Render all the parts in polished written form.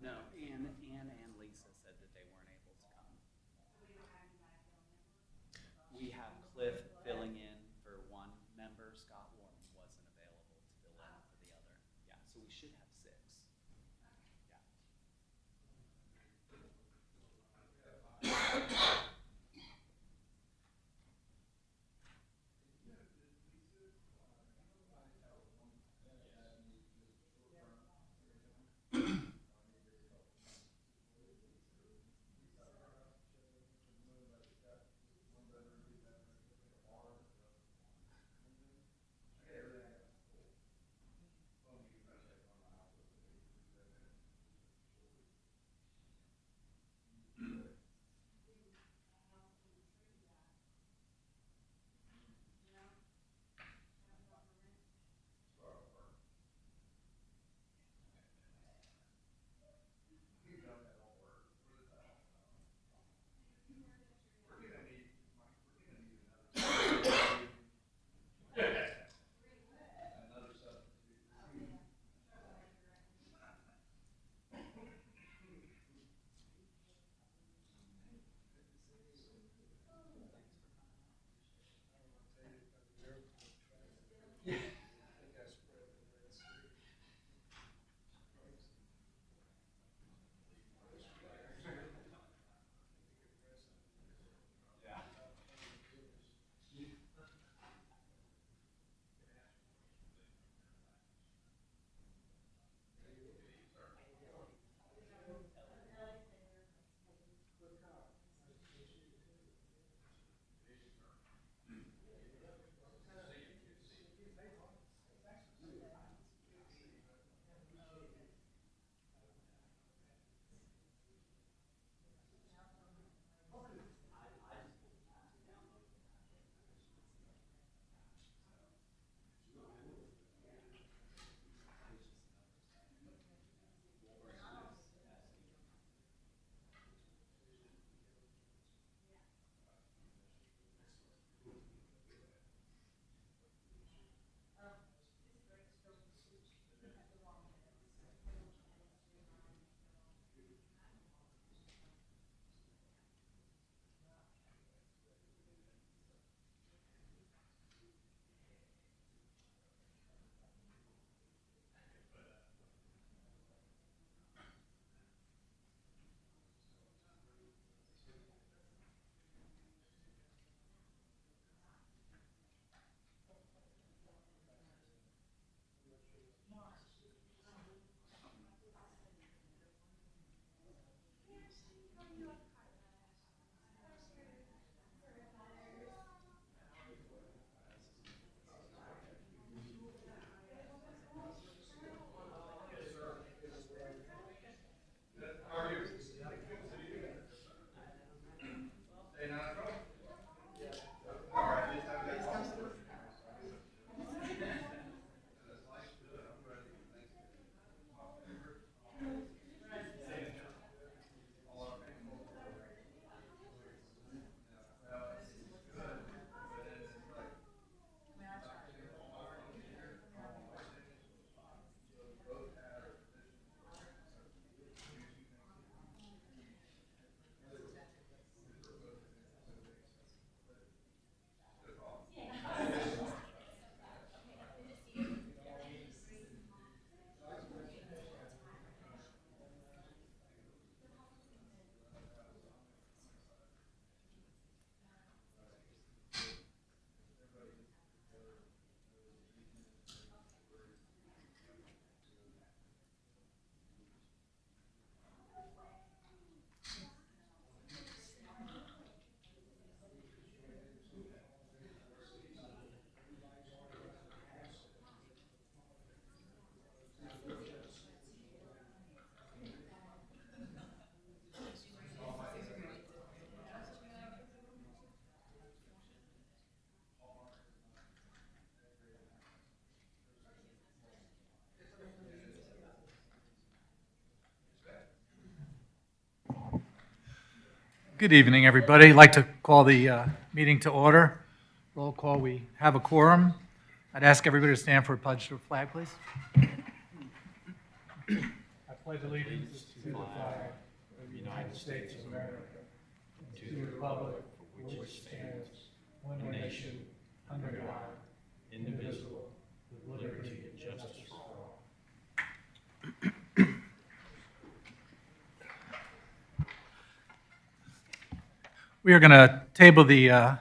No, Ann and Lisa said that they weren't able to come. We have Cliff filling in for one member. Scott Warren wasn't available to fill in for the other. Yeah, so we should have six. Good evening, everybody. I'd like to call the meeting to order. Roll call, we have a quorum. I'd ask everybody to stand for a pledge to the flag, please. I pledge allegiance to the flag of the United States of America, and to the republic for which it stands, one nation, under God, indivisible, with liberty and justice for all. We are going to table the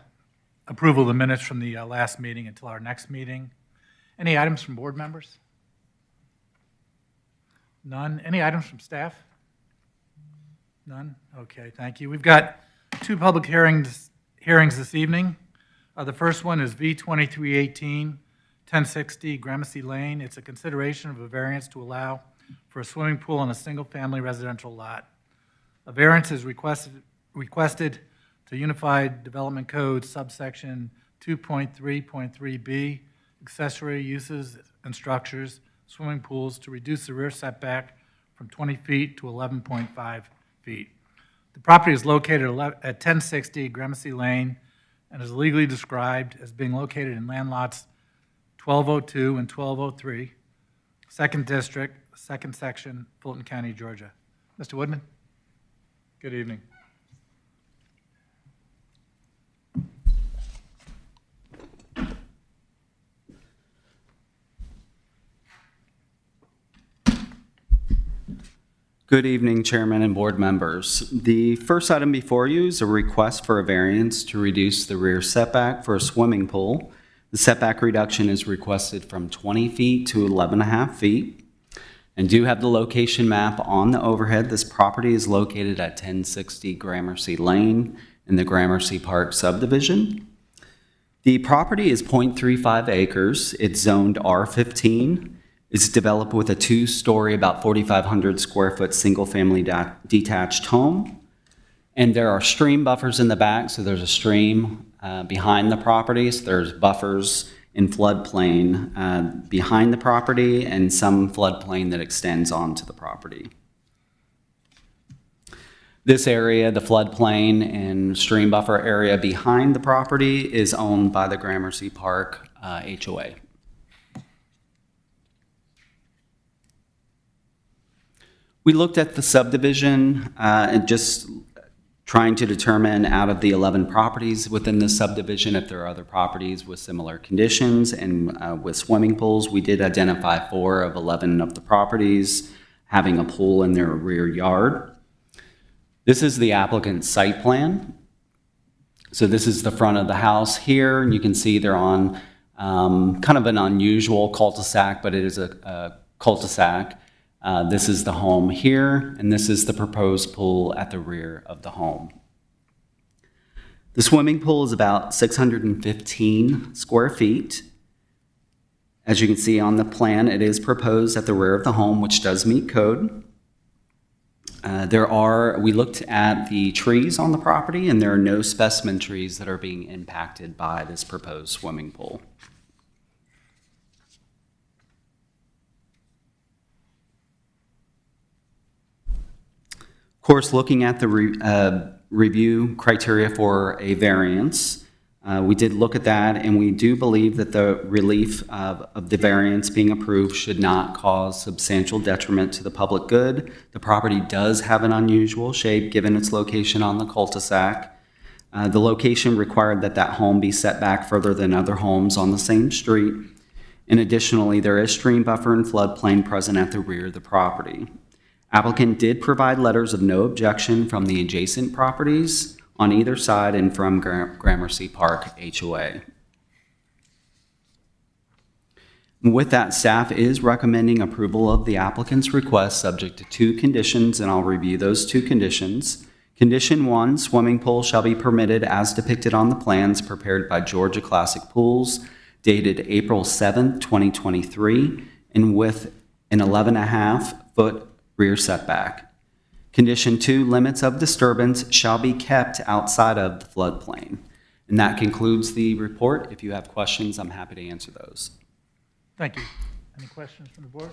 approval of the minutes from the last meeting until our next meeting. Any items from board members? None. Any items from staff? None? Okay, thank you. We've got two public hearings this evening. The first one is V2318, 1060 Gramercy Lane. It's a consideration of a variance to allow for a swimming pool on a single-family residential lot. A variance is requested to Unified Development Code subsection 2.3.3b, accessory uses and structures, swimming pools, to reduce the rear setback from 20 feet to 11.5 feet. The property is located at 1060 Gramercy Lane and is legally described as being located in land lots 1202 and 1203, 2nd District, 2nd Section, Fulton County, Georgia. Mr. Woodman? Good evening. Good evening, Chairman and board members. The first item before you is a request for a variance to reduce the rear setback for a swimming pool. The setback reduction is requested from 20 feet to 11.5 feet. And do have the location map on the overhead. This property is located at 1060 Gramercy Lane in the Gramercy Park subdivision. The property is 0.35 acres. It's zoned R15. It's developed with a 2-story, about 4,500 square foot single-family detached home. And there are stream buffers in the back, so there's a stream behind the property. So there's buffers in floodplain behind the property and some floodplain that extends onto the property. This area, the floodplain and stream buffer area behind the property, is owned by the Gramercy Park HOA. We looked at the subdivision and just trying to determine out of the 11 properties within the subdivision if there are other properties with similar conditions and with swimming pools. We did identify 4 of 11 of the properties having a pool in their rear yard. This is the applicant's site plan. So this is the front of the house here, and you can see they're on kind of an unusual cul-de-sac, but it is a cul-de-sac. This is the home here, and this is the proposed pool at the rear of the home. The swimming pool is about 615 square feet. As you can see on the plan, it is proposed at the rear of the home, which does meet code. We looked at the trees on the property, and there are no specimen trees that are being impacted by this proposed swimming pool. Of course, looking at the review criteria for a variance, we did look at that, and we do believe that the relief of the variance being approved should not cause substantial detriment to the public good. The property does have an unusual shape given its location on the cul-de-sac. The location required that home be set back further than other homes on the same street. And additionally, there is stream buffer and floodplain present at the rear of the property. Applicant did provide letters of no objection from the adjacent properties on either side and from Gramercy Park HOA. With that, staff is recommending approval of the applicant's request subject to 2 conditions, and I'll review those 2 conditions. Condition 1, swimming pool shall be permitted as depicted on the plans prepared by Georgia Classic Pools, dated April 7, 2023, and with an 11.5 foot rear setback. Condition 2, limits of disturbance shall be kept outside of the floodplain. And that concludes the report. If you have questions, I'm happy to answer those. Thank you. Any questions from the board?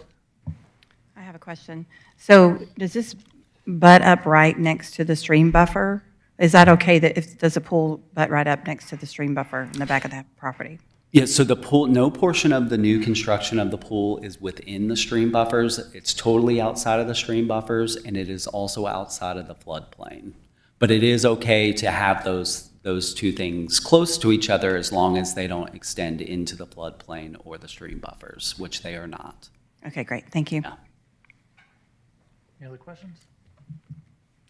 I have a question. So does this butt up right next to the stream buffer? Is that okay, that does the pool butt right up next to the stream buffer in the back of that property? Yeah, so the pool, no portion of the new construction of the pool is within the stream buffers. It's totally outside of the stream buffers, and it is also outside of the floodplain. But it is okay to have those two things close to each other as long as they don't extend into the floodplain or the stream buffers, which they are not. Okay, great, thank you. Yeah. Any other questions?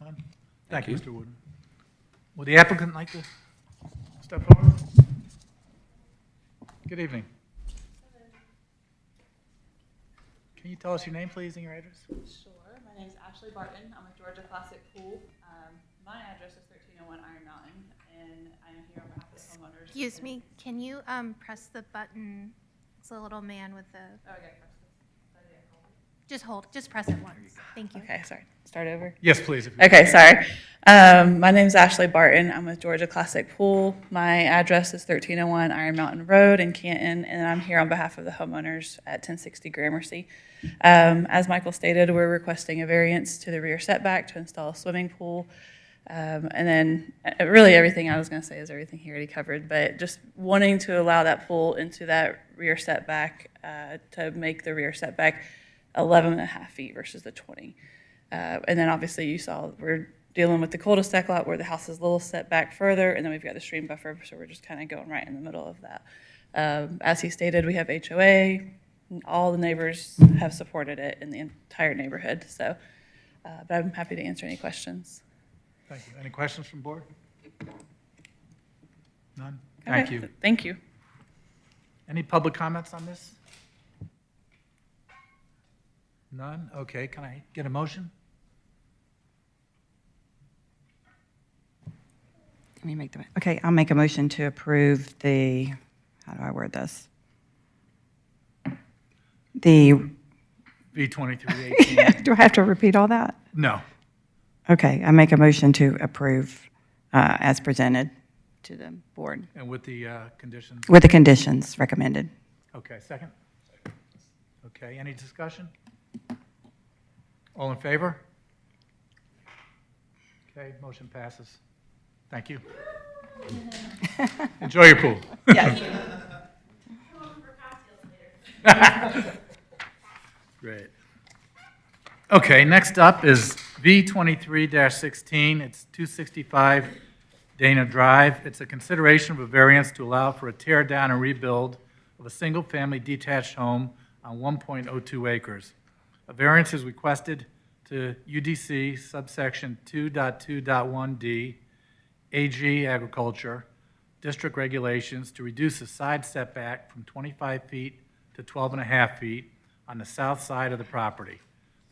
None? Thank you, you. Mr. Wooden. Would the applicant like to step forward? Good evening. Can you tell us your name, please, and your address? Sure. My name is Ashley Barton. I'm with Georgia Classic Pool. My address is 1301 Iron Mountain, and I am here on behalf of the homeowners. Excuse me, can you press the button? It's a little man with the, Oh, okay. Press this. just hold, just press it once. Thank you. Okay, sorry. Start over. Yes, please. If you Okay, sorry. My name's Ashley Barton. I'm with Georgia Classic Pool. My address is 1301 Iron Mountain Road in Canton, and I'm here on behalf of the homeowners at 1060 Gramercy. As Michael stated, we're requesting a variance to the rear setback to install a swimming pool. And then really everything I was going to say is everything he already covered, but just wanting to allow that pool into that rear setback to make the rear setback 11 and a half feet versus the 20. And then obviously you saw we're dealing with the cul-de-sac lot where the house is a little set back further, and then we've got the stream buffer, so we're just kind of going right in the middle of that. As he stated, we have HOA. All the neighbors have supported it in the entire neighborhood. So, but I'm happy to answer any questions. Thank you. Any questions from board? None? Thank Okay, you. Thank you. Any public comments on this? None? Okay, can I get a motion? Let me make the, okay, I'll make a motion to approve the, how do I word this? The, V2318? do I have to repeat all that? No. Okay, I make a motion to approve as presented to the board And with the conditions? with the conditions recommended. Okay, second? Okay, any discussion? All in favor? Okay, motion passes. Thank you. Enjoy your pool. Great. Okay, next up is V23-16. It's 265 Dana Drive. It's a consideration of a variance to allow for a tear down and rebuild of a single-family detached home on 1.02 acres. A variance is requested to UDC subsection 2.2.1D, AG Agriculture, district regulations to reduce the side setback from 25 feet to 12 and a half feet on the south side of the property.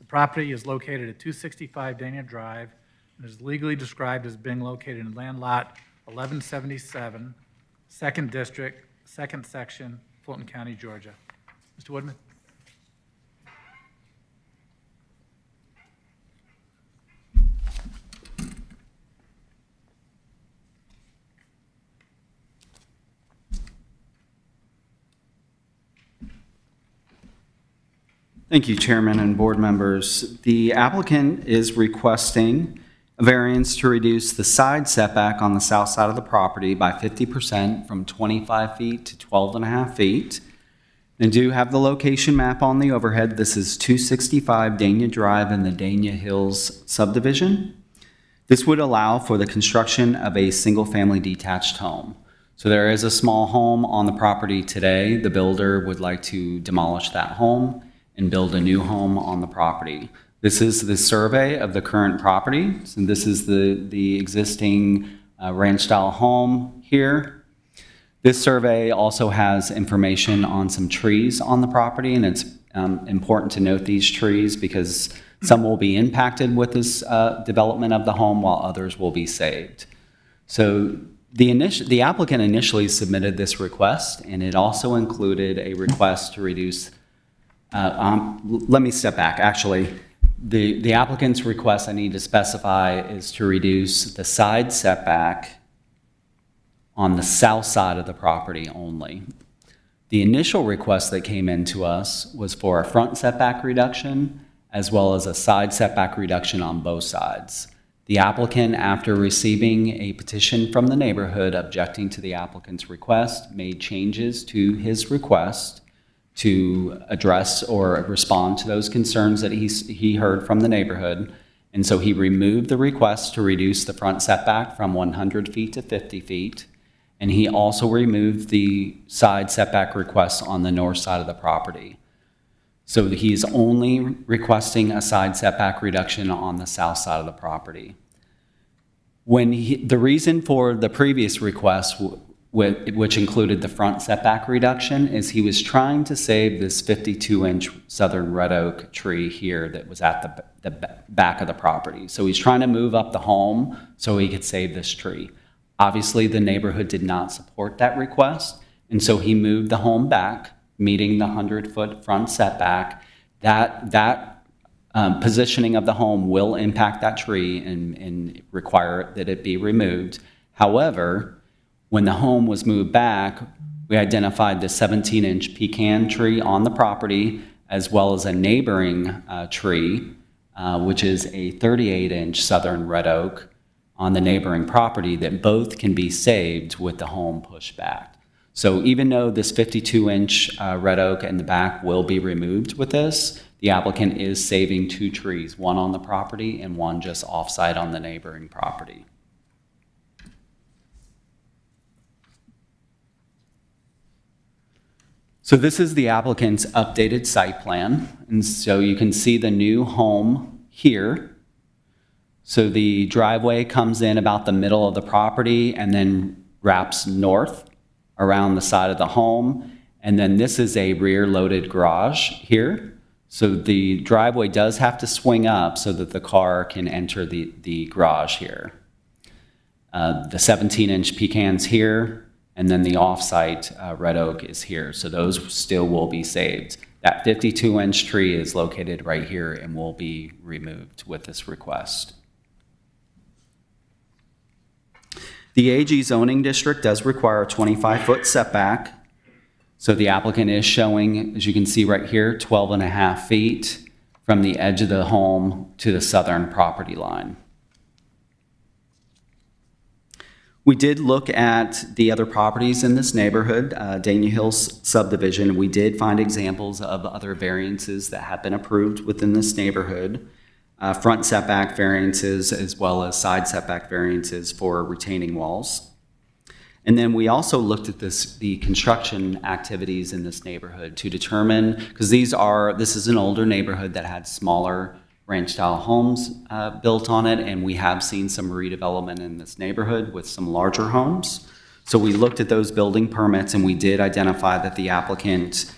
The property is located at 265 Dana Drive and is legally described as being located in land lot 1177, 2nd District, 2nd Section, Fulton County, Georgia. Mr. Woodman? Thank you, Chairman and board members. The applicant is requesting a variance to reduce the side setback on the south side of the property by 50% from 25 feet to 12 and a half feet. And do have the location map on the overhead. This is 265 Dania Drive in the Dania Hills subdivision. This would allow for the construction of a single-family detached home. So there is a small home on the property today. The builder would like to demolish that home and build a new home on the property. This is the survey of the current property. So this is the existing ranch-style home here. This survey also has information on some trees on the property, and it's important to note these trees because some will be impacted with this development of the home while others will be saved. So the applicant initially submitted this request, and it also included a request to reduce let me step back. Actually, the applicant's request I need to specify is to reduce the side setback on the south side of the property only. The initial request that came in to us was for a front setback reduction as well as a side setback reduction on both sides. The applicant, after receiving a petition from the neighborhood objecting to the applicant's request, made changes to his request to address or respond to those concerns that he heard from the neighborhood. And so he removed the request to reduce the front setback from 100 feet to 50 feet. And he also removed the side setback request on the north side of the property. So he's only requesting a side setback reduction on the south side of the property. The reason for the previous request, which included the front setback reduction, is he was trying to save this 52-inch southern red oak tree here that was at the back of the property. So he's trying to move up the home so he could save this tree. Obviously, the neighborhood did not support that request, and so he moved the home back, meeting the 100-foot front setback. That positioning of the home will impact that tree and require that it be removed. However, when the home was moved back, we identified the 17-inch pecan tree on the property, as well as a neighboring tree, which is a 38-inch southern red oak on the neighboring property, that both can be saved with the home pushed back. So even though this 52-inch red oak in the back will be removed with this, the applicant is saving 2 trees, one on the property and one just off-site on the neighboring property. So this is the applicant's updated site plan. And so you can see the new home here. So the driveway comes in about the middle of the property and then wraps north around the side of the home. And then this is a rear-loaded garage here. So the driveway does have to swing up so that the car can enter the garage here. The 17-inch pecans here, and then the off-site red oak is here. So those still will be saved. That 52-inch tree is located right here and will be removed with this request. The AG zoning district does require a 25-foot setback. So the applicant is showing, as you can see right here, 12.5 feet from the edge of the home to the southern property line. We did look at the other properties in this neighborhood, Dania Hills subdivision. We did find examples of other variances that have been approved within this neighborhood. Front setback variances as well as side setback variances for retaining walls. And then we also looked at the construction activities in this neighborhood to determine, because this is an older neighborhood that had smaller ranch-style homes built on it, and we have seen some redevelopment in this neighborhood with some larger homes. So we looked at those building permits, and we did identify that the applicant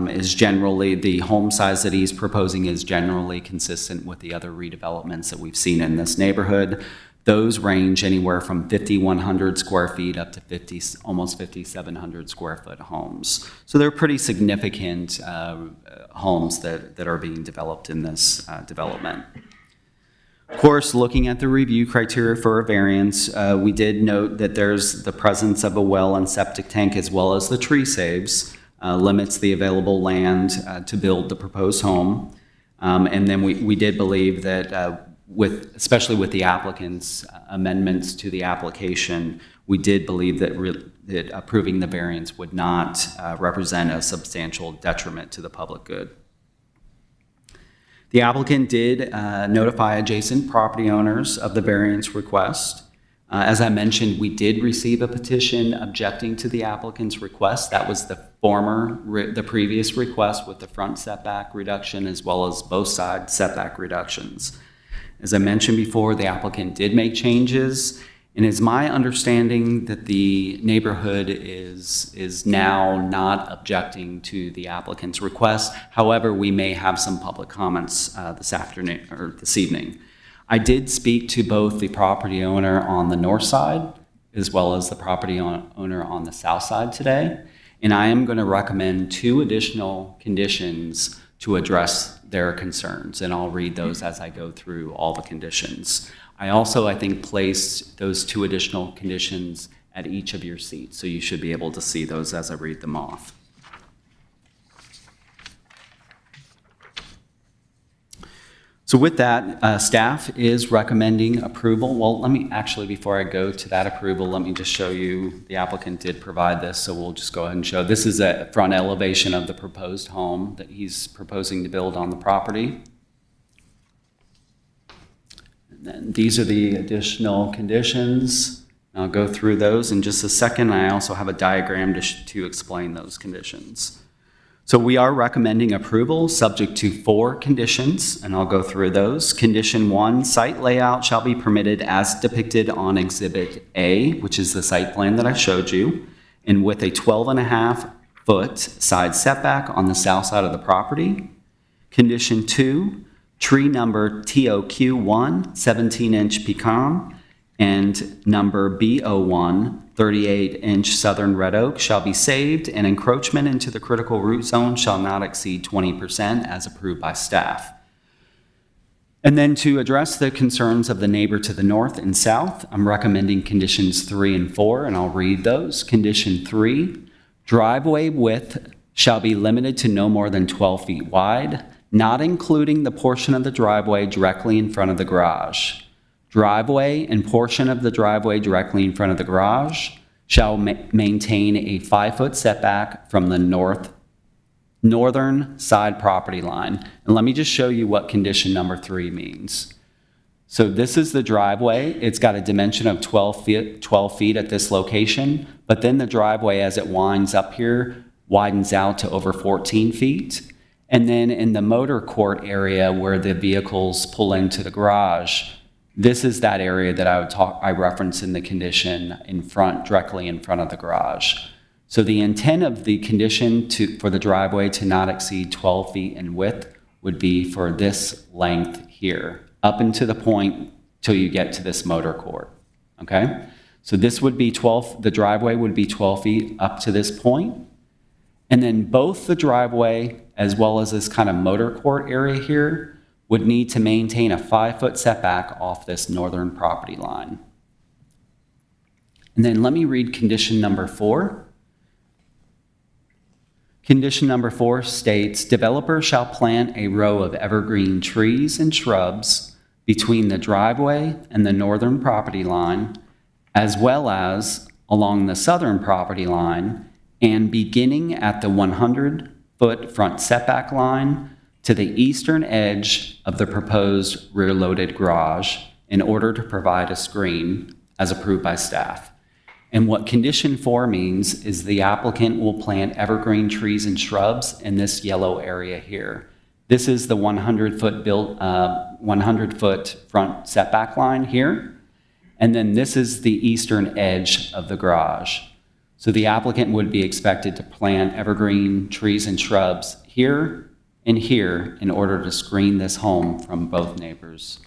is generally, the home size that he's proposing is generally consistent with the other redevelopments that we've seen in this neighborhood. Those range anywhere from 5,100 square feet up to almost 5,700 square foot homes. So they're pretty significant homes that are being developed in this development. Of course, looking at the review criteria for a variance, we did note that there's the presence of a well and septic tank as well as the tree saves. Limits the available land to build the proposed home. And then we did believe that especially with the applicant's amendments to the application, we did believe that approving the variance would not represent a substantial detriment to the public good. The applicant did notify adjacent property owners of the variance request. As I mentioned, we did receive a petition objecting to the applicant's request. That was the previous request with the front setback reduction as well as both side setback reductions. As I mentioned before, the applicant did make changes, and it's my understanding that the neighborhood is now not objecting to the applicant's request. However, we may have some public comments this afternoon or this evening. I did speak to both the property owner on the north side as well as the property owner on the south side today, and I am going to recommend 2 additional conditions to address their concerns, and I'll read those as I go through all the conditions. I also, I think, placed those 2 additional conditions at each of your seats, so you should be able to see those as I read them off. So with that, staff is recommending approval. Well, let me, actually, before I go to that approval, let me just show you, the applicant did provide this, so we'll just go ahead and show. This is a front elevation of the proposed home that he's proposing to build on the property. And then these are the additional conditions. I'll go through those in just a second. I also have a diagram to explain those conditions. So we are recommending approval subject to 4 conditions, and I'll go through those. Condition 1, site layout shall be permitted as depicted on Exhibit A, which is the site plan that I showed you, and with a 12.5-foot side setback on the south side of the property. Condition 2, tree number TOQ1, 17-inch pecan, and number B01, 38-inch southern red oak shall be saved, and encroachment into the critical root zone shall not exceed 20% as approved by staff. And then to address the concerns of the neighbor to the north and south, I'm recommending conditions 3 and 4, and I'll read those. Condition 3, driveway width shall be limited to no more than 12 feet wide, not including the portion of the driveway directly in front of the garage. Driveway and portion of the driveway directly in front of the garage shall maintain a 5-foot setback from the northern side property line. And let me just show you what condition number 3 means. So this is the driveway. It's got a dimension of 12 feet at this location, but then the driveway as it winds up here widens out to over 14 feet. And then in the motor court area where the vehicles pull into the garage, this is that area that I referenced in the condition in front, directly in front of the garage. So the intent of the condition for the driveway to not exceed 12 feet in width would be for this length here, up into the point till you get to this motor court, okay? So this would be the driveway would be 12 feet up to this point. And then both the driveway as well as this kind of motor court area here would need to maintain a 5-foot setback off this northern property line. And then let me read condition number 4. Condition number 4 states, developer shall plant a row of evergreen trees and shrubs between the driveway and the northern property line, as well as along the southern property line, and beginning at the 100-foot front setback line to the eastern edge of the proposed rear-loaded garage in order to provide a screen as approved by staff. And what condition 4 means is the applicant will plant evergreen trees and shrubs in this yellow area here. This is the 100-foot front setback line here. And then this is the eastern edge of the garage. So the applicant would be expected to plant evergreen trees and shrubs here and here in order to screen this home from both neighbors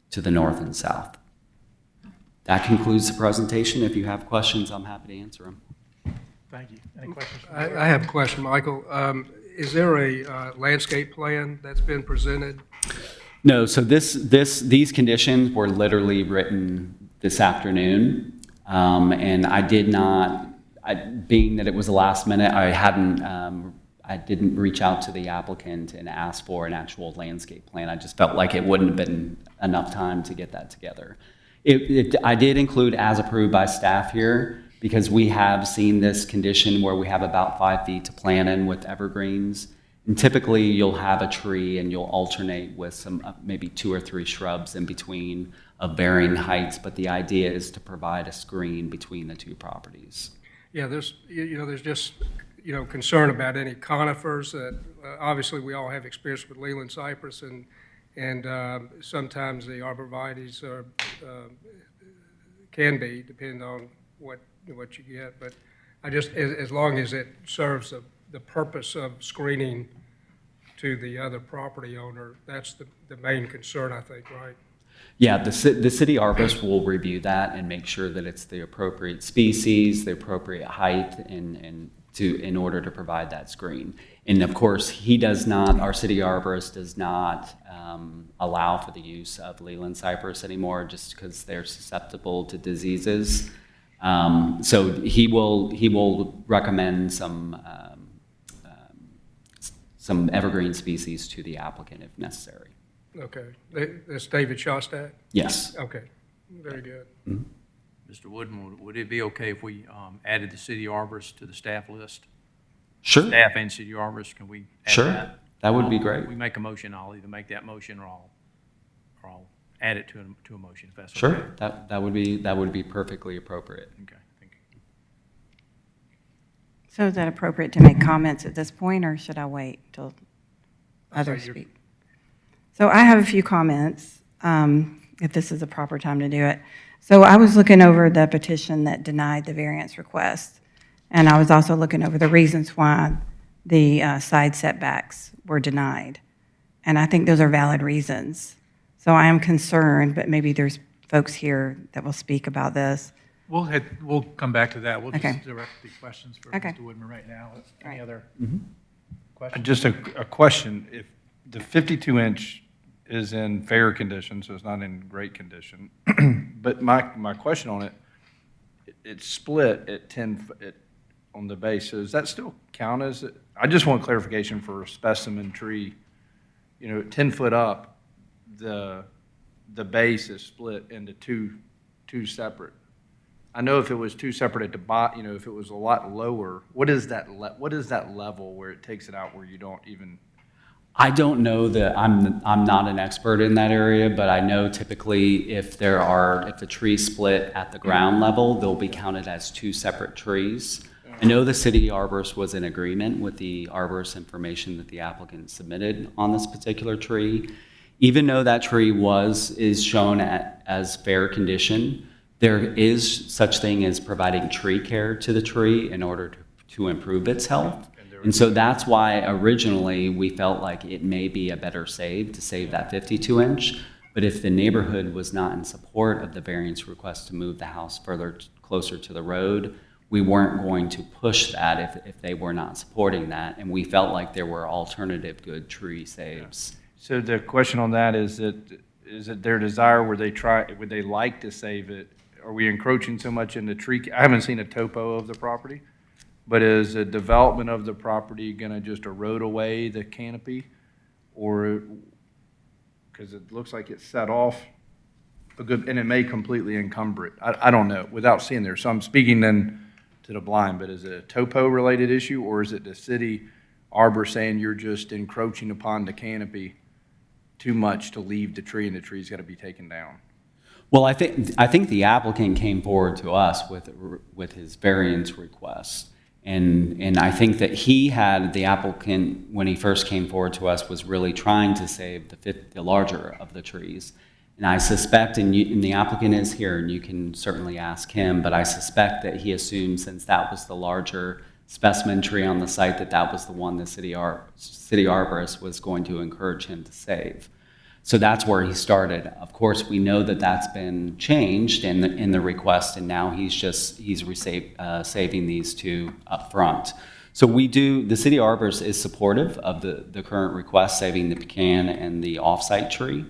to the north and south. That concludes the presentation. If you have questions, I'm happy to answer them. Thank you. Any questions? I have a question, Michael. Is there a landscape plan that's been presented? No, so these conditions were literally written this afternoon, and I did not, being that it was the last minute, I didn't reach out to the applicant and ask for an actual landscape plan. I just felt like it wouldn't have been enough time to get that together. I did include as approved by staff here because we have seen this condition where we have about 5 feet to plant in with evergreens. And typically you'll have a tree and you'll alternate with some maybe 2 or 3 shrubs in between of varying heights, but the idea is to provide a screen between the 2 properties. Yeah, there's just, concern about any conifers that, obviously we all have experience with Leland cypress and sometimes the arborvitaes are, can be, depending on what you get. But I just, as long as it serves the purpose of screening to the other property owner, that's the main concern, I think, right? Yeah, the city arborist will review that and make sure that it's the appropriate species, the appropriate height, in order to provide that screen. And of course, our city arborist does not allow for the use of Leland cypress anymore, just because they're susceptible to diseases. So he will recommend some evergreen species to the applicant if necessary. Okay. That's David Shostak? Yes. Okay, very good. Mr. Wooden, would it be okay if we added the city arborist to the staff list? Sure. Staff and city arborist, can we add Sure. that? That would be great. We make a motion, I'll either make that motion or I'll add it to a motion, if that's okay. Sure. That would be perfectly appropriate. Okay, thank you. So is that appropriate to make comments at this point, or should I wait till others you're- speak? So I have a few comments, if this is the proper time to do it. So I was looking over the petition that denied the variance request, and I was also looking over the reasons why the side setbacks were denied. And I think those are valid reasons. So I am concerned, but maybe there's folks here that will speak about this. We'll come back to that. We'll Okay. just direct the questions for Okay. Mr. Woodman right now. Any Right. other questions? Just a question, if the 52-inch is in fair condition, so it's not in great condition, but my question on it, it's split at 10, on the base, so does that still count as, I just want clarification for a specimen tree, 10 foot up, the base is split into two separate. I know if it was two separate at the bottom, if it was a lot lower, what is that level where it takes it out where you don't even? I don't know that, I'm not an expert in that area, but I know typically if the trees split at the ground level, they'll be counted as two separate trees. I know the city arborist was in agreement with the arborist information that the applicant submitted on this particular tree. Even though that tree is shown as fair condition, there is such thing as providing tree care to the tree in order to improve its health. And so that's why originally we felt like it may be a better save to save that 52-inch. But if the neighborhood was not in support of the variance request to move the house closer to the road, we weren't going to push that if they were not supporting that. And we felt like there were alternative good tree saves. So the question on that is it their desire, would they like to save it? Are we encroaching so much into tree? I haven't seen a topo of the property, but is the development of the property going to just erode away the canopy? Or, because it looks like it's set off a good, and it may completely encumber it. I don't know, without seeing there. So I'm speaking then to the blind, but is it a topo-related issue, or is it the city arbor saying you're just encroaching upon the canopy too much to leave the tree and the tree's got to be taken down? Well, I think the applicant came forward to us with his variance request. And I think that the applicant, when he first came forward to us, was really trying to save the larger of the trees. And I suspect, and the applicant is here, and you can certainly ask him, but I suspect that he assumed since that was the larger specimen tree on the site, that was the one the city arborist was going to encourage him to save. So that's where he started. Of course, we know that that's been changed in the request, and now he's saving these two up front. So the city arborist is supportive of the current request, saving the pecan and the offsite tree.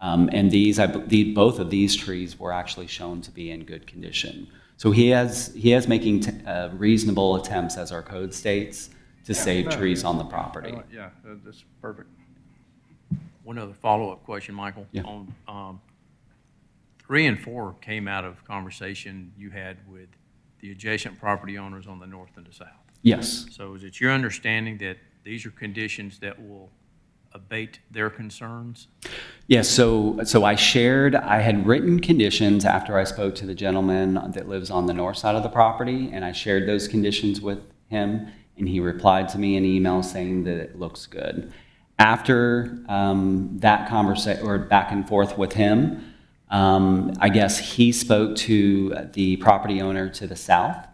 And both of these trees were actually shown to be in good condition. So he is making reasonable attempts, as our code states, to save trees on the property. Yeah, that's perfect. One other follow-up question, Michael. Yeah. On 3 and 4 came out of conversation you had with the adjacent property owners on the north and the south. Yes. So is it your understanding that these are conditions that will abate their concerns? Yes, so I had written conditions after I spoke to the gentleman that lives on the north side of the property, and I shared those conditions with him, and he replied to me in email saying that it looks good. After that conversation, or back and forth with him, I guess he spoke to the property owner to the south,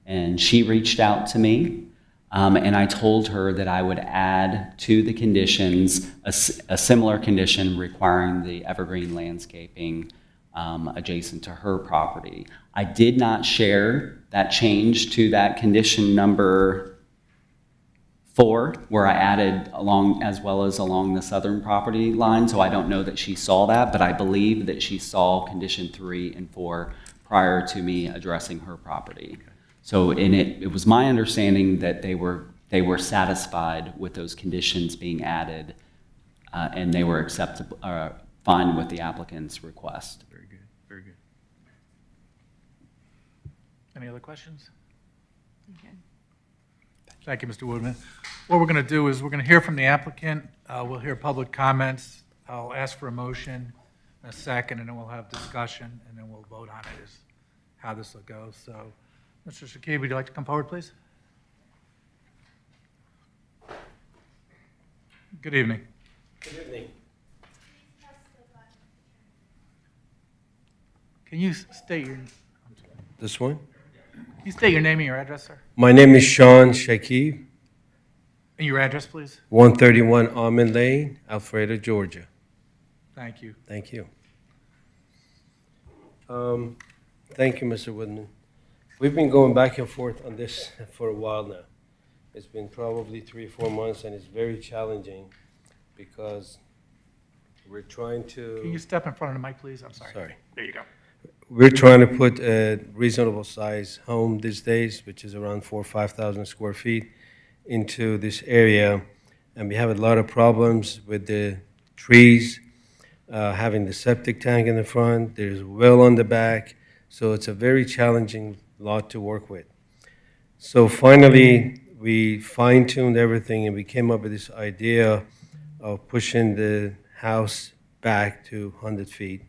and she reached out to me, and I told her that I would add to the conditions a similar condition requiring the evergreen landscaping adjacent to her property. I did not share that change to that condition number 4, where I added as well as along the southern property line, so I don't know that she saw that, but I believe that she saw condition 3 and 4 prior to me addressing her property. So it was my understanding that they were satisfied with those conditions being added and they were acceptable, fine with the applicant's request. Very good, very good. Any other questions? Thank you, Mr. Woodman. What we're going to do is we're going to hear from the applicant. We'll hear public comments. I'll ask for a motion, a second, and then we'll have discussion, and then we'll vote on it, is how this will go. So, Mr. Shakib, would you like to come forward, please? Good evening. Good evening. Can you state your, This one? can you state your name and your address, sir? My name is Sean Shakib, And your address, please? 131 Almond Lane, Alpharetta, Georgia. Thank you. Thank you. Thank you, Mr. Woodman. We've been going back and forth on this for a while now. It's been probably 3 or 4 months, and it's very challenging because we're trying to... Can you step in front of the mic, please? I'm sorry. Sorry. There you go. We're trying to put a reasonable size home these days, which is around 4,000 or 5,000 square feet, into this area. And we have a lot of problems with the trees, having the septic tank in the front, there's a well on the back. So it's a very challenging lot to work with. So finally, we fine-tuned everything and we came up with this idea of pushing the house back to 100 feet.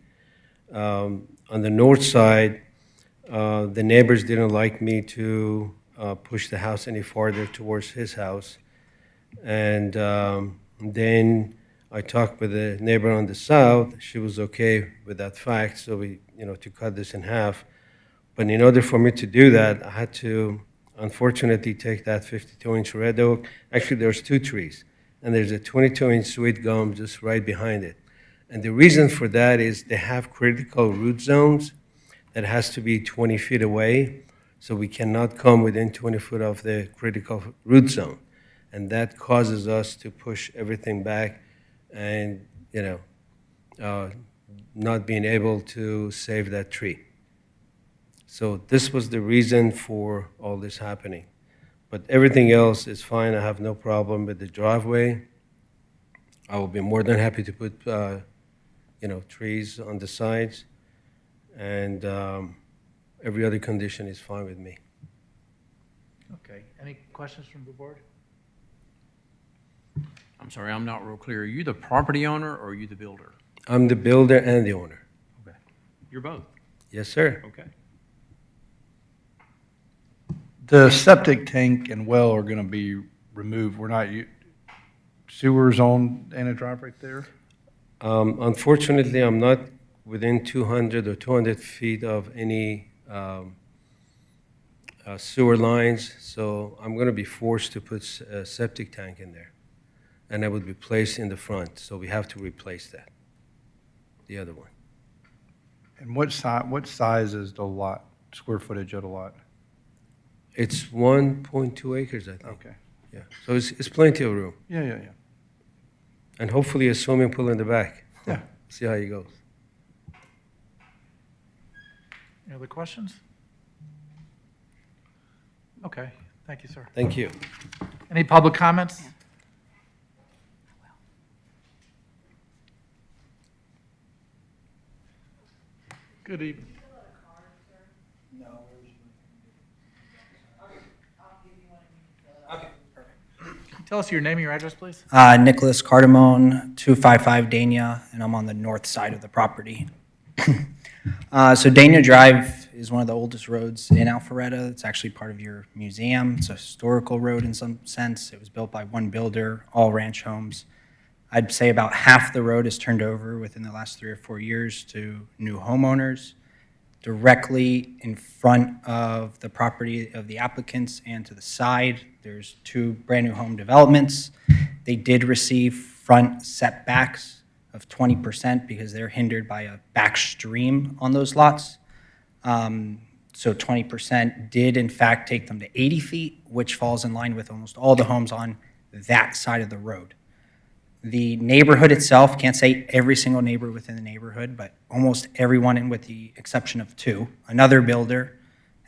On the north side, the neighbors didn't like me to push the house any farther towards his house. And then I talked with the neighbor on the south. She was okay with that fact, so we, to cut this in half. But in order for me to do that, I had to, unfortunately, take that 52-inch red oak. Actually, there's 2 trees, and there's a 22-inch sweet gum just right behind it. And the reason for that is they have critical root zones that has to be 20 feet away, so we cannot come within 20 foot of the critical root zone. And that causes us to push everything back and, not being able to save that tree. So this was the reason for all this happening. But everything else is fine. I have no problem with the driveway. I will be more than happy to put trees on the sides, and every other condition is fine with me. Okay. Any questions from the board? I'm sorry, I'm not real clear. Are you the property owner or are you the builder? I'm the builder and the owner. Okay. You're both? Yes, sir. Okay. The septic tank and well are going to be removed. We're not, sewers on Anna Drive right there? Unfortunately, I'm not within 200 or 200 feet of any sewer lines, so I'm going to be forced to put a septic tank in there, and that would be placed in the front, so we have to replace that, the other one. And what size is the lot, square footage of the lot? It's 1.2 acres, I think. Okay. Yeah, so it's plenty of room, Yeah. and hopefully a swimming pool in the back. Yeah. See how it goes. Any other questions? Okay. Thank you, sir. Thank you. Any public comments? Good evening. Tell us your name and your address, please. Nicholas Cardamone, 255 Dania, and I'm on the north side of the property. So Dania Drive is one of the oldest roads in Alpharetta. It's actually part of your museum. It's a historical road in some sense. It was built by one builder, all ranch homes. I'd say about half the road is turned over within the last 3 or 4 years to new homeowners. Directly in front of the property of the applicants and to the side, there's 2 brand-new home developments. They did receive front setbacks of 20% because they're hindered by a back stream on those lots. So 20% did in fact take them to 80 feet, which falls in line with almost all the homes on that side of the road. The neighborhood itself, can't say every single neighbor within the neighborhood, but almost everyone, with the exception of 2, another builder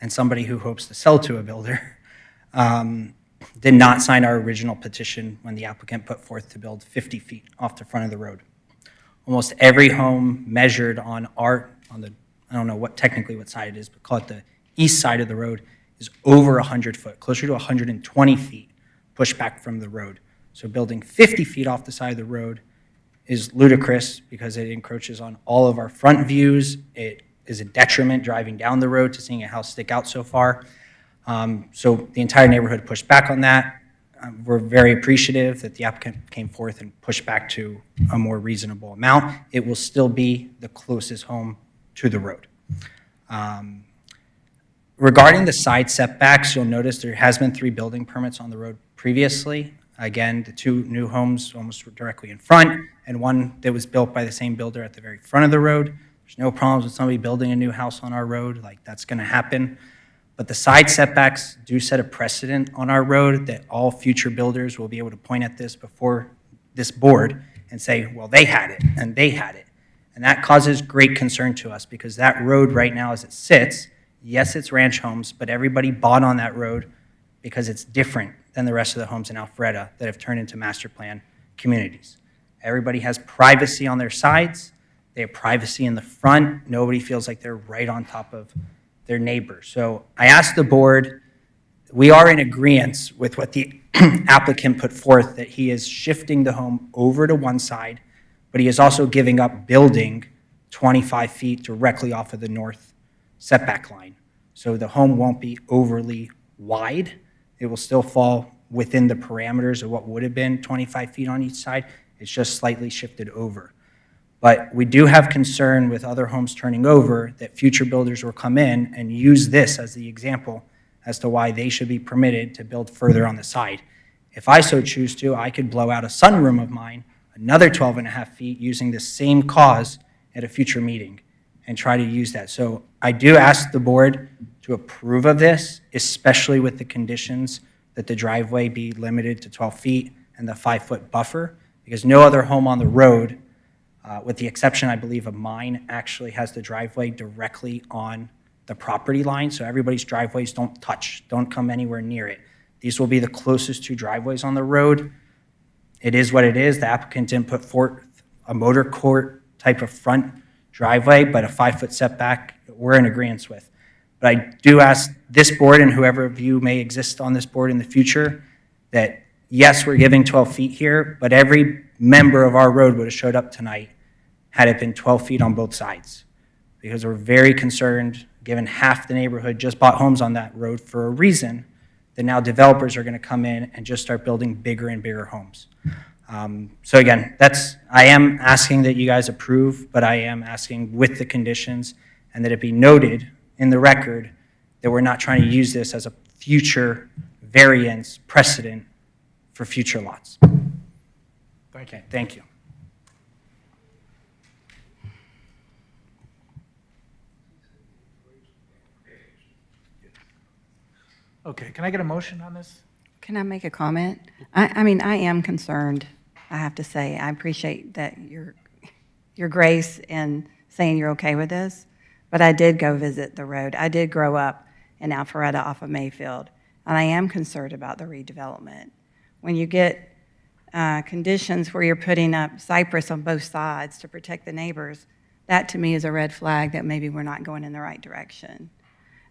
and somebody who hopes to sell to a builder, did not sign our original petition when the applicant put forth to build 50 feet off the front of the road. Almost every home measured on the, I don't know technically what side it is, but call it the east side of the road, is over 100 foot, closer to 120 feet pushed back from the road. So building 50 feet off the side of the road is ludicrous because it encroaches on all of our front views. It is a detriment driving down the road to seeing a house stick out so far. So the entire neighborhood pushed back on that. We're very appreciative that the applicant came forth and pushed back to a more reasonable amount. It will still be the closest home to the road. Regarding the side setbacks, you'll notice there has been 3 building permits on the road previously. Again, the 2 new homes almost directly in front, and one that was built by the same builder at the very front of the road. There's no problems with somebody building a new house on our road, like that's gonna happen. But the side setbacks do set a precedent on our road that all future builders will be able to point at this before this board and say, well, they had it, and they had it. And that causes great concern to us because that road right now as it sits, yes, it's ranch homes, but everybody bought on that road because it's different than the rest of the homes in Alpharetta that have turned into master plan communities. Everybody has privacy on their sides. They have privacy in the front. Nobody feels like they're right on top of their neighbors. So I asked the board, we are in agreement with what the applicant put forth, that he is shifting the home over to one side, but he is also giving up building 25 feet directly off of the north setback line. So the home won't be overly wide. It will still fall within the parameters of what would have been 25 feet on each side. It's just slightly shifted over. But we do have concern with other homes turning over that future builders will come in and use this as the example as to why they should be permitted to build further on the side. If I so choose to, I could blow out a sunroom of mine, another 12.5 feet, using the same cause at a future meeting and try to use that. So I do ask the board to approve of this, especially with the conditions that the driveway be limited to 12 feet and the 5-foot buffer, because no other home on the road, with the exception, I believe, of mine, actually has the driveway directly on the property line. So everybody's driveways don't touch, don't come anywhere near it. These will be the closest 2 driveways on the road. It is what it is. The applicant didn't put forth a motor court type of front driveway, but a 5-foot setback we're in agreement with. But I do ask this board and whoever of you may exist on this board in the future that, yes, we're giving 12 feet here, but every member of our road would have showed up tonight had it been 12 feet on both sides. Because we're very concerned, given half the neighborhood just bought homes on that road for a reason, that now developers are going to come in and just start building bigger and bigger homes. So again, I am asking that you guys approve, but I am asking with the conditions and that it be noted in the record that we're not trying to use this as a future variance precedent for future lots. Thank you. Okay, thank you. Okay, can I get a motion on this? Can I make a comment? I mean, I am concerned, I have to say. I appreciate that your grace in saying you're okay with this, but I did go visit the road. I did grow up in Alpharetta off of Mayfield, and I am concerned about the redevelopment. When you get conditions where you're putting up cypress on both sides to protect the neighbors, that to me is a red flag that maybe we're not going in the right direction.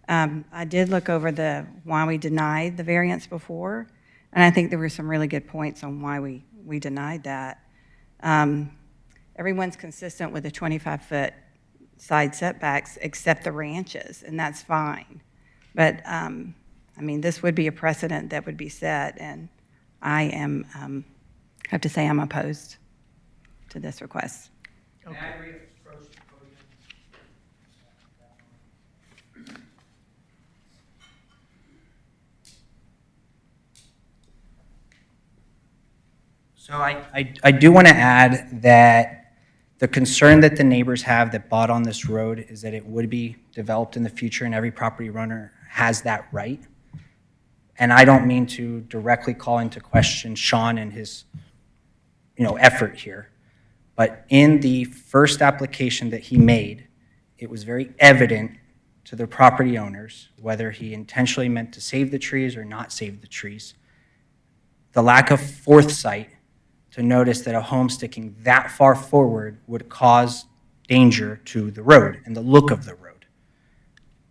I did look over why we denied the variance before, and I think there were some really good points on why we denied that. Everyone's consistent with the 25-foot side setbacks except the ranches, and that's fine. But, I mean, this would be a precedent that would be set, and I have to say I'm opposed to this request. Okay. So I do want to add that the concern that the neighbors have that bought on this road is that it would be developed in the future and every property runner has that right. And I don't mean to directly call into question Sean and his effort here. But in the first application that he made, it was very evident to the property owners, whether he intentionally meant to save the trees or not save the trees, the lack of foresight to notice that a home sticking that far forward would cause danger to the road and the look of the road.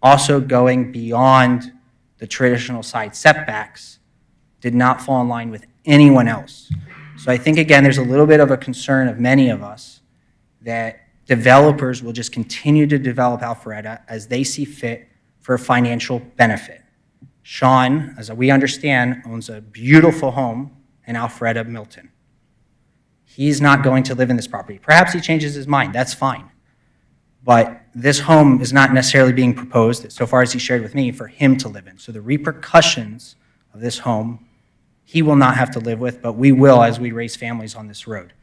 Also going beyond the traditional side setbacks did not fall in line with anyone else. So I think, again, there's a little bit of a concern of many of us that developers will just continue to develop Alpharetta as they see fit for financial benefit. Sean, as we understand, owns a beautiful home in Alpharetta, Milton. He's not going to live in this property. Perhaps he changes his mind, that's fine. But this home is not necessarily being proposed, so far as he shared with me, for him to live in. So the repercussions of this home, he will not have to live with, but we will as we raise families on this road.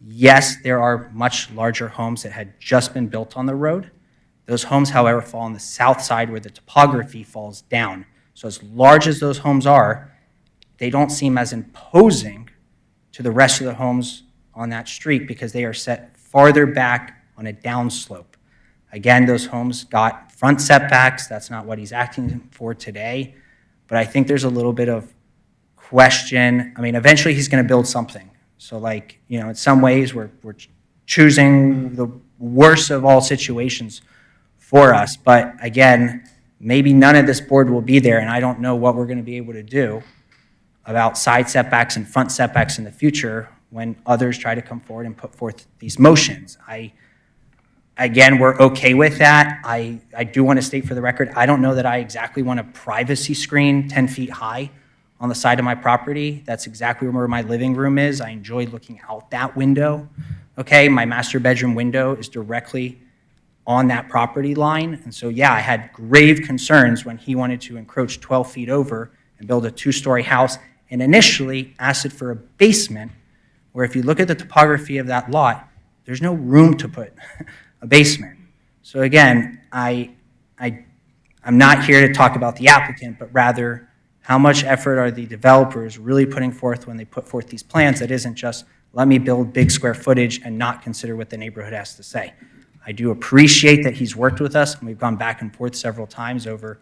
Yes, there are much larger homes that had just been built on the road. Those homes, however, fall on the south side where the topography falls down. So as large as those homes are, they don't seem as imposing to the rest of the homes on that street because they are set farther back on a downslope. Again, those homes got front setbacks. That's not what he's acting for today. But I think there's a little bit of question. I mean, eventually he's going to build something. So like, you know, in some ways we're choosing the worst of all situations for us. But again, maybe none of this board will be there, and I don't know what we're going to be able to do about side setbacks and front setbacks in the future when others try to come forward and put forth these motions. Again, we're okay with that. I do want to state for the record, I don't know that I exactly want a privacy screen 10 feet high on the side of my property. That's exactly where my living room is. I enjoy looking out that window. Okay, my master bedroom window is directly on that property line. And so, yeah, I had grave concerns when he wanted to encroach 12 feet over and build a 2-story house and initially asked it for a basement, where if you look at the topography of that lot, there's no room to put a basement. So again, I'm not here to talk about the applicant, but rather how much effort are the developers really putting forth when they put forth these plans that isn't just, let me build big square footage and not consider what the neighborhood has to say. I do appreciate that he's worked with us, and we've gone back and forth several times over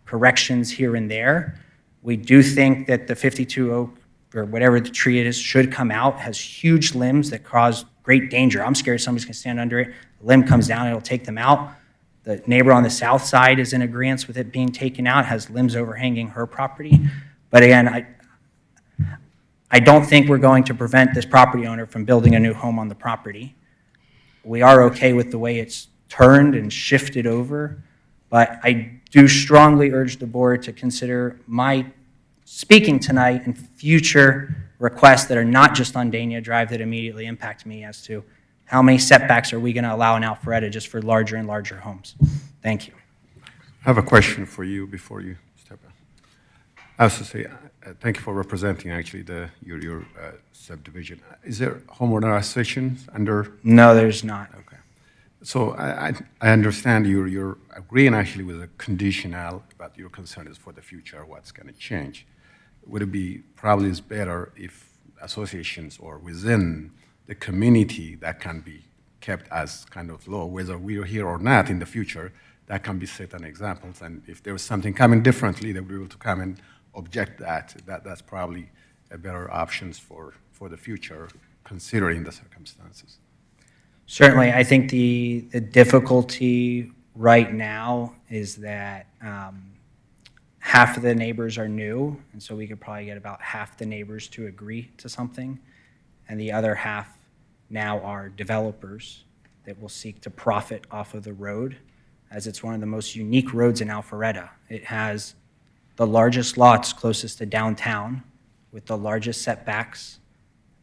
corrections here and there. We do think that the 52 oak, or whatever the tree it is, should come out, has huge limbs that cause great danger. I'm scared somebody's gonna stand under it, the limb comes down, it'll take them out. The neighbor on the south side is in agreement with it being taken out, has limbs overhanging her property. But again, I don't think we're going to prevent this property owner from building a new home on the property. We are okay with the way it's turned and shifted over, but I do strongly urge the board to consider my speaking tonight and future requests that are not just on Dania Drive that immediately impact me as to how many setbacks are we going to allow in Alpharetta just for larger and larger homes. Thank you. I have a question for you before you step in. I was to say, thank you for representing actually your subdivision. Is there homeowner associations under? No, there's not. Okay. So I understand you're agreeing actually with a conditional, but your concern is for the future, what's going to change. Would it be probably is better if associations or within the community that can be kept as kind of law, whether we are here or not in the future, that can be set an examples. And if there was something coming differently, they would be able to come and object that's probably a better options for the future, considering the circumstances. Certainly, I think the difficulty right now is that half of the neighbors are new, and so we could probably get about half the neighbors to agree to something, and the other half now are developers that will seek to profit off of the road, as it's one of the most unique roads in Alpharetta. It has the largest lots closest to downtown with the largest setbacks,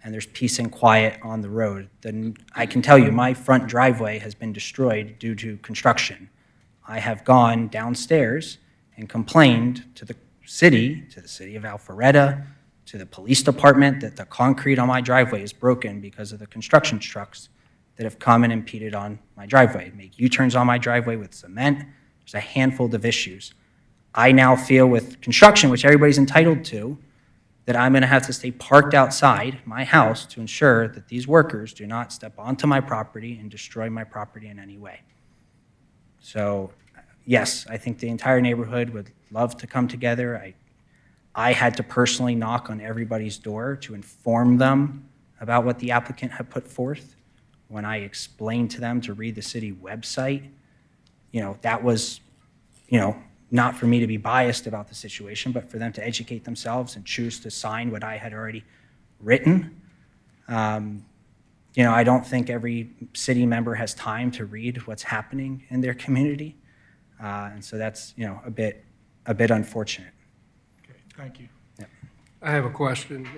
and there's peace and quiet on the road. Then I can tell you, my front driveway has been destroyed due to construction. I have gone downstairs and complained to the city of Alpharetta, to the police department, that the concrete on my driveway is broken because of the construction trucks that have come and impeded on my driveway, make U-turns on my driveway with cement. There's a handful of issues. I now feel with construction, which everybody's entitled to, that I'm going to have to stay parked outside my house to ensure that these workers do not step onto my property and destroy my property in any way. So, yes, I think the entire neighborhood would love to come together. I had to personally knock on everybody's door to inform them about what the applicant had put forth. When I explained to them to read the city website, that was, not for me to be biased about the situation, but for them to educate themselves and choose to sign what I had already written. I don't think every city member has time to read what's happening in their community. And so that's, a bit unfortunate. Okay, thank you. I have a question.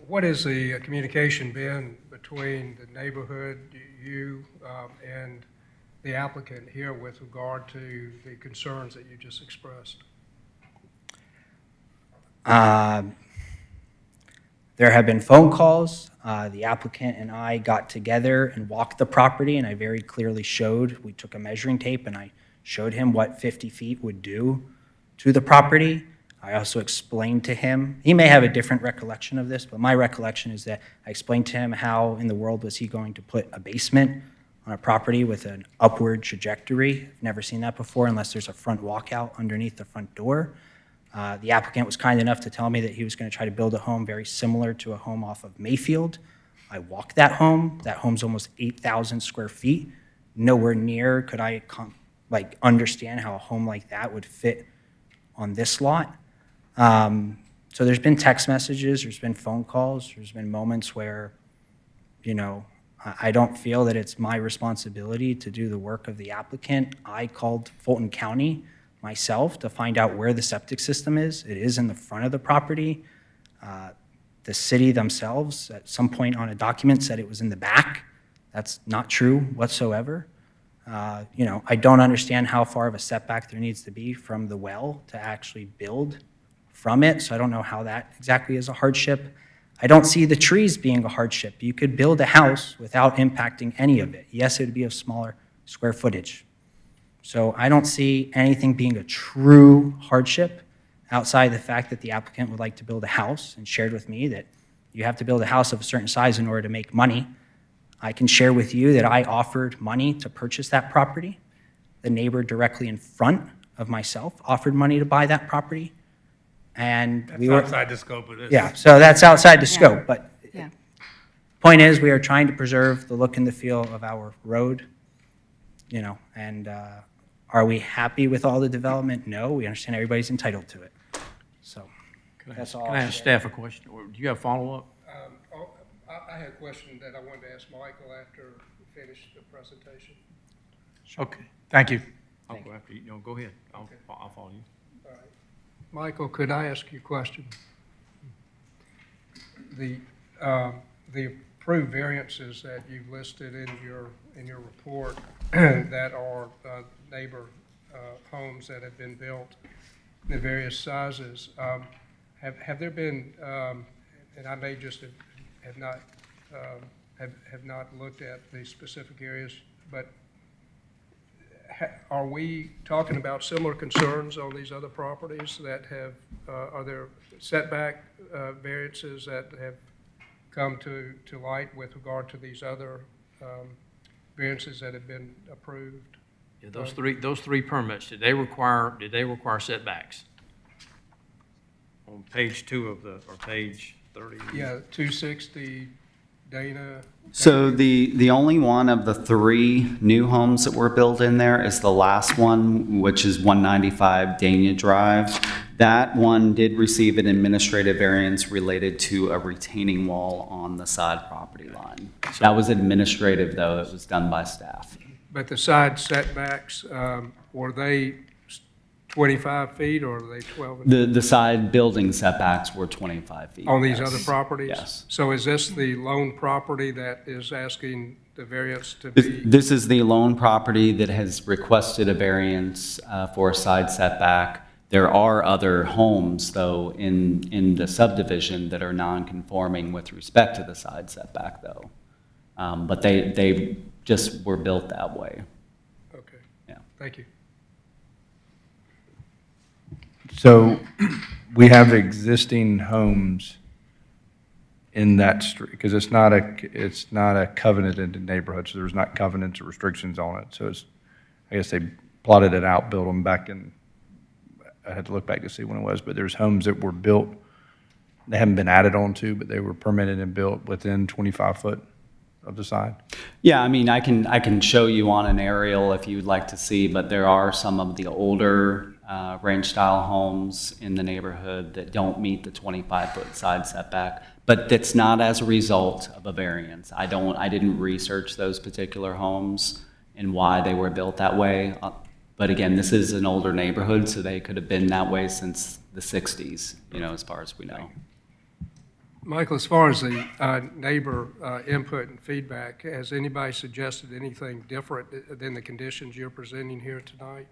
What has the communication been between the neighborhood, you, and the applicant here with regard to the concerns that you just expressed? There have been phone calls. The applicant and I got together and walked the property, and I very clearly we took a measuring tape, and I showed him what 50 feet would do to the property. I also explained to him, he may have a different recollection of this, but my recollection is that I explained to him how in the world was he going to put a basement on a property with an upward trajectory. I've never seen that before unless there's a front walkout underneath the front door. The applicant was kind enough to tell me that he was going to try to build a home very similar to a home off of Mayfield. I walked that home. That home's almost 8,000 square feet. Nowhere near could I understand how a home like that would fit on this lot. So there's been text messages, there's been phone calls, there's been moments where, I don't feel that it's my responsibility to do the work of the applicant. I called Fulton County myself to find out where the septic system is. It is in the front of the property. The city themselves, at some point on a document, said it was in the back. That's not true whatsoever. I don't understand how far of a setback there needs to be from the well to actually build from it, so I don't know how that exactly is a hardship. I don't see the trees being a hardship. You could build a house without impacting any of it. Yes, it would be of smaller square footage. So I don't see anything being a true hardship outside the fact that the applicant would like to build a house and shared with me that you have to build a house of a certain size in order to make money. I can share with you that I offered money to purchase that property. The neighbor directly in front of myself offered money to buy that property. And That's we were outside the scope of this. Yeah, so that's outside the Yeah. scope, but Yeah. point is, we are trying to preserve the look and the feel of our road, and are we happy with all the development? No, we understand everybody's entitled to it. So that's all. Can I ask staff a question, or do you have follow-up? I had a question that I wanted to ask Michael after we finish the presentation. Okay, thank you. I'll go after you. No, go ahead. I'll follow you. All right. Michael, could I ask you a question? The approved variances that you've listed in your report that are neighbor homes that have been built in various sizes, have there been, and I may just have not looked at the specific areas, but are we talking about similar concerns on these other properties that have, are there setback variances that have come to light with regard to these other variances that have been approved? Yeah, those three permits, did they require setbacks? On page 2 of or page 30? Yeah, 260 Dana. So the only one of the 3 new homes that were built in there is the last one, which is 195 Dana Drive. That one did receive an administrative variance related to a retaining wall on the side property line. That was administrative, though. It was done by staff. But the side setbacks, were they 25 feet or are they 12? The side building setbacks were 25 feet. On these yes. other properties? Yes. So is this the lone property that is asking the variance to be? This is the lone property that has requested a variance for a side setback. There are other homes, though, in the subdivision that are non-conforming with respect to the side setback, though. But they just were built that way. Okay. Yeah. Thank you. So we have existing homes in that street, because it's not a covenanted neighborhood, so there's not covenants or restrictions on it. So I guess they plotted it out, built them back in I had to look back to see when it was, but there's homes that were built, they haven't been added on to, but they were permitted and built within 25 foot of the side. Yeah, I mean, I can show you on an aerial if you'd like to see, but there are some of the older ranch-style homes in the neighborhood that don't meet the 25-foot side setback, but that's not as a result of a variance. I didn't research those particular homes and why they were built that way. But again, this is an older neighborhood, so they could have been that way since the 60s, as far as we know. Michael, as far as the neighbor input and feedback, has anybody suggested anything different than the conditions you're presenting here tonight?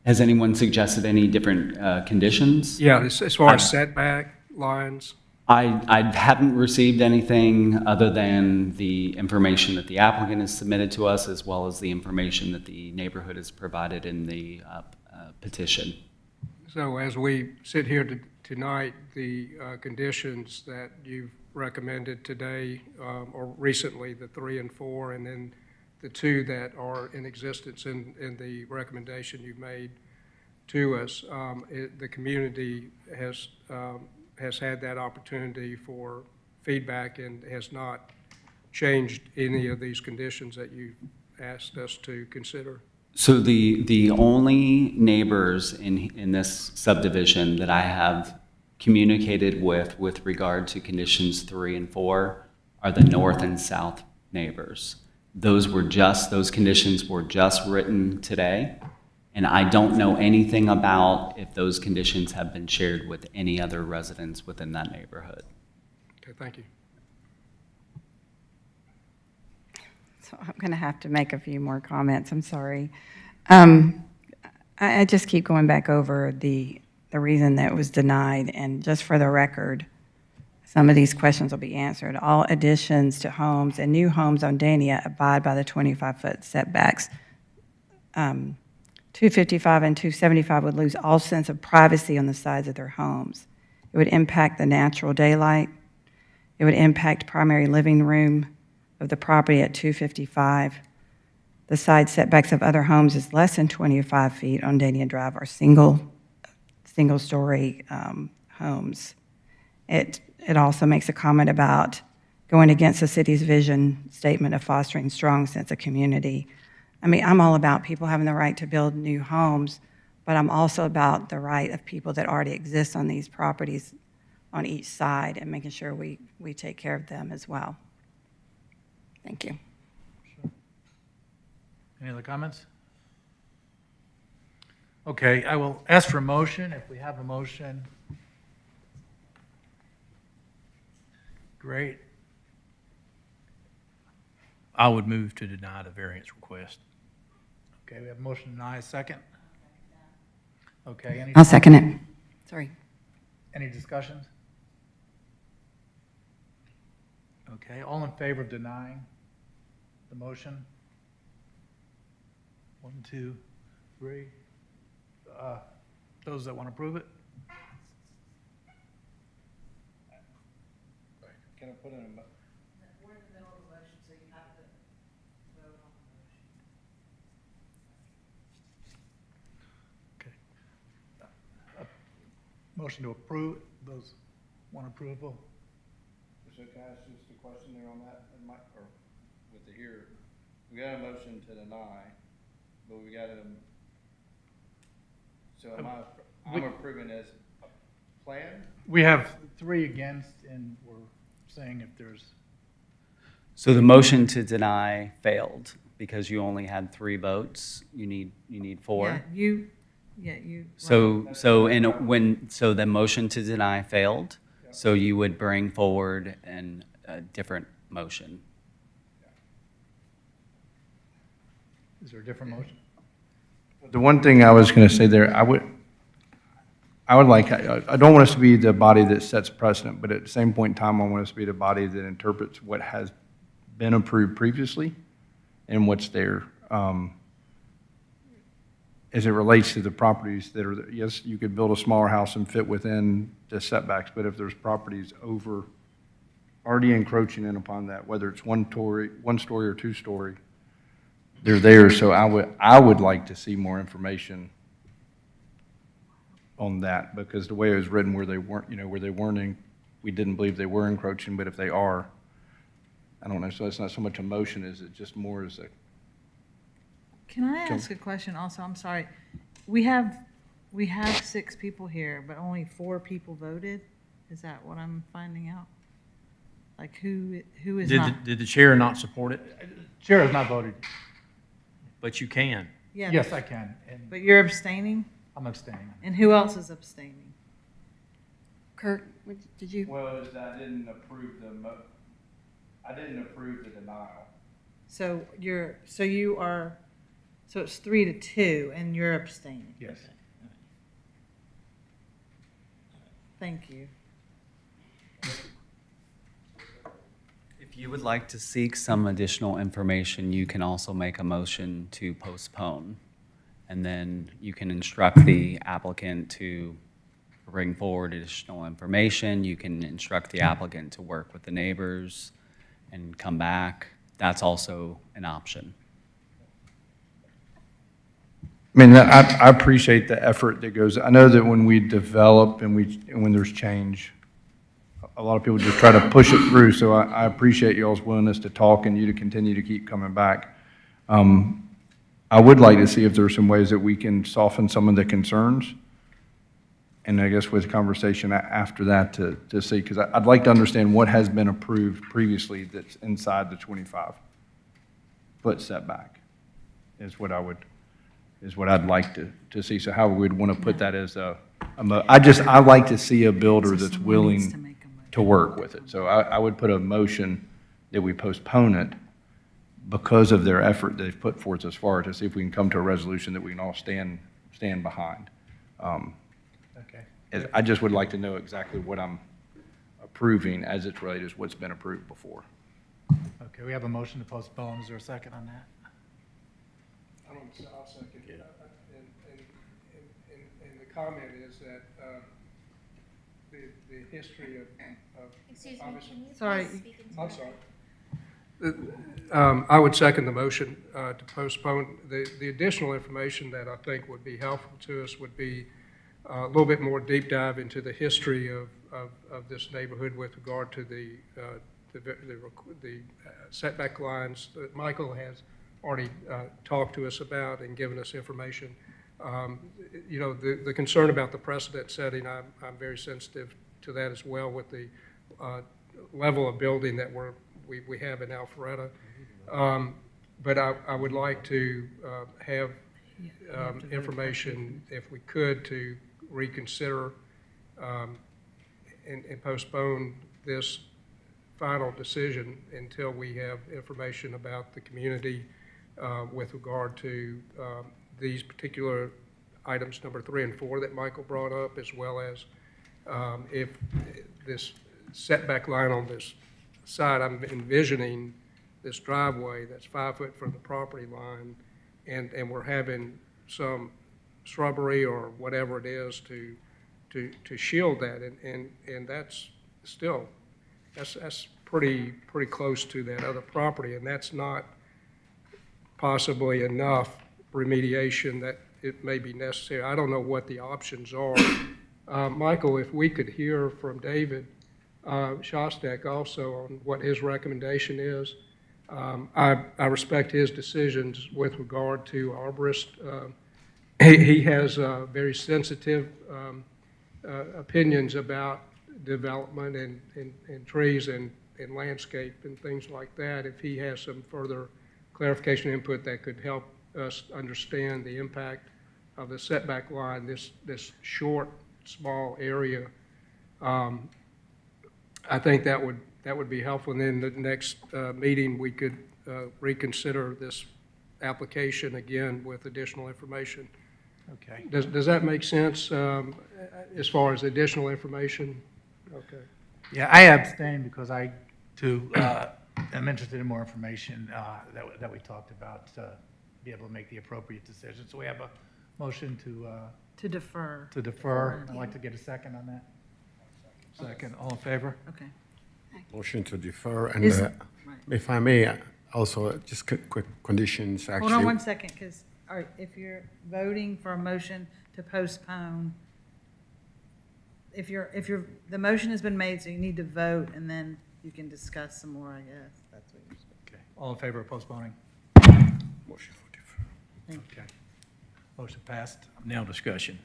Has anyone suggested any different conditions? Yeah, as far as setback lines? I haven't received anything other than the information that the applicant has submitted to us, as well as the information that the neighborhood has provided in the petition. So as we sit here tonight, the conditions that you've recommended today, or recently, the 3 and 4, and then the 2 that are in existence in the recommendation you've made to us, the community has had that opportunity for feedback and has not changed any of these conditions that you asked us to consider. So the only neighbors in this subdivision that I have communicated with regard to conditions 3 and 4 are the north and south neighbors. Those conditions were just written today, and I don't know anything about if those conditions have been shared with any other residents within that neighborhood. Okay, thank you. So I'm going to have to make a few more comments, I'm sorry. I just keep going back over the reason that it was denied, and just for the record, some of these questions will be answered. All additions to homes and new homes on Dania abide by the 25-foot setbacks. 255 and 275 would lose all sense of privacy on the sides of their homes. It would impact the natural daylight. It would impact primary living room of the property at 255. The side setbacks of other homes is less than 25 feet on Dania Drive are single-story homes. It also makes a comment about going against the city's vision statement of fostering strong sense of community. I mean, I'm all about people having the right to build new homes, but I'm also about the right of people that already exist on these properties on each side and making sure we take care of them as well. Thank you. Any other comments? Okay, I will ask for a motion, if we have a motion. Great. I would move to deny the variance request. Okay, we have a motion to deny, a second? Okay. I'll second it. Sorry. Any discussions? Okay, all in favor of denying the motion? 1, 2, 3. Those that want to approve it? Can I put in a? We're in the middle of the motion, so you have to vote on the motion. Okay. Motion to approve, those want approval? So can I ask just a question there on that, or with the here, we got a motion to deny, but we got so I'm approving as a plan? We have 3 against, and we're saying if there's, So the motion to deny failed because you only had 3 votes. You need 4. You. So the motion to deny failed, so you would bring forward a different motion. is there a different motion? The one thing I was going to say there, I would like, I don't want us to be the body that sets precedent, but at the same point in time, I want us to be the body that interprets what has been approved previously and what's there. As it relates to the properties that are, yes, you could build a smaller house and fit within the setbacks, but if there's properties over, already encroaching in upon that, whether it's one story or 2-story, they're there. So I would like to see more information on that, because the way it was written where they weren't, where they weren't in, we didn't believe they were encroaching, but if they are, I don't know, so it's not so much a motion, is it just more as a, Can I ask a question also? I'm sorry. We have 6 people here, but only 4 people voted? Is that what I'm finding out? Like who is not? Did the chair not support it? Chair has not voted. But you can. Yeah, Yes, I can, and but you're abstaining? I'm abstaining. And who else is abstaining? Kirk, did you? well, is that I didn't approve I didn't approve the denial. So it's 3-2 and you're abstaining? Yes. Thank you. If you would like to seek some additional information, you can also make a motion to postpone. And then you can instruct the applicant to bring forward additional information. You can instruct the applicant to work with the neighbors and come back. That's also an option. I mean, I appreciate the effort that goes, I know that when we develop and when there's change, a lot of people just try to push it through, so I appreciate y'all's willingness to talk and you to continue to keep coming back. I would like to see if there are some ways that we can soften some of the concerns, and I guess with conversation after that to see, because I'd like to understand what has been approved previously that's inside the 25-foot setback, is what I'd like to see. So how we'd want to put that as I like to see a builder that's willing to work with it. So I would put a motion that we postpone it because of their effort they've put forth thus far, to see if we can come to a resolution that we can all stand behind. Okay. I just would like to know exactly what I'm approving as it's related to what's been approved before. Okay, we have a motion to postpone. Is there a second on that? I'll second it. And the comment is that the history of Excuse me, obviously- can you Sorry. please speak into I'm the- sorry. I would second the motion to postpone. The additional information that I think would be helpful to us would be a little bit more deep dive into the history of this neighborhood with regard to the setback lines that Michael has already talked to us about and given us information. The concern about the precedent setting, I'm very sensitive to that as well with the level of building that we have in Alpharetta. But I would like to have information, if we could, to reconsider and postpone this final decision until we have information about the community with regard to these particular items, number 3 and 4 that Michael brought up, as well as if this setback line on this side, I'm envisioning this driveway that's 5 foot from the property line, and we're having some shrubbery or whatever it is to shield that, and that's still, that's pretty close to that other property, and that's not possibly enough remediation that it may be necessary. I don't know what the options are. Michael, if we could hear from David Shostak also on what his recommendation is. I respect his decisions with regard to arborist. He has very sensitive opinions about development and trees and landscape and things like that. If he has some further clarification input that could help us understand the impact of the setback line, this short, small area, I think that would be helpful. And then the next meeting, we could reconsider this application again with additional information. Okay. Does that make sense as far as additional information? Okay. Yeah, I abstain because I, too, am interested in more information that we talked about to be able to make the appropriate decision. So we have a motion To defer. to defer. I'd like to get a second on that. Second, all in favor? Okay. Motion to defer, and Is- right. if I may, also, just quick conditions, actually. Hold on one second, because if you're voting for a motion to postpone, the motion has been made, so you need to vote, and then you can discuss some more, I guess. That's what you're supposed to. Okay. All in favor of postponing? Motion for defer. Okay. Motion passed. Now discussion.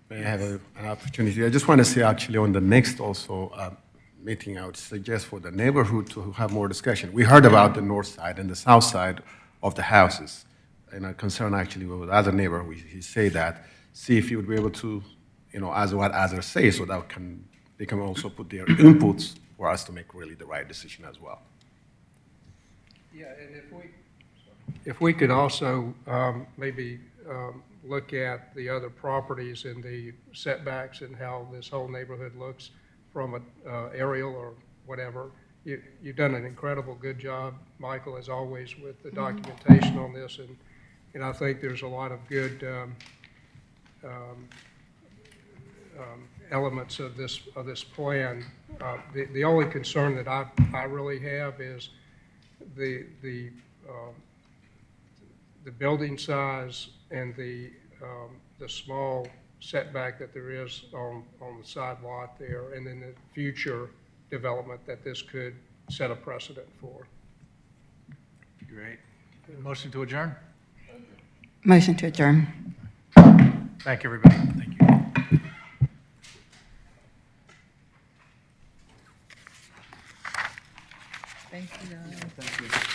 May I have an opportunity? I just want to say, actually, on the next also meeting, I would suggest for the neighborhood to have more discussion. We heard about the north side and the south side of the houses, and a concern actually with other neighbor, he say that, see if you would be able to, as what others say, so that they can also put their inputs for us to make really the right decision as well. Yeah, and if we could also maybe look at the other properties and the setbacks and how this whole neighborhood looks from an aerial or whatever. You've done an incredible good job, Michael, as always, with the documentation on this, and I think there's a lot of good elements of this plan. The only concern that I really have is the building size and the small setback that there is on the side lot there, and then the future development that this could set a precedent for. Great. Motion to adjourn? Motion to adjourn. Thank you, everybody. Thank you. Thank you, guys.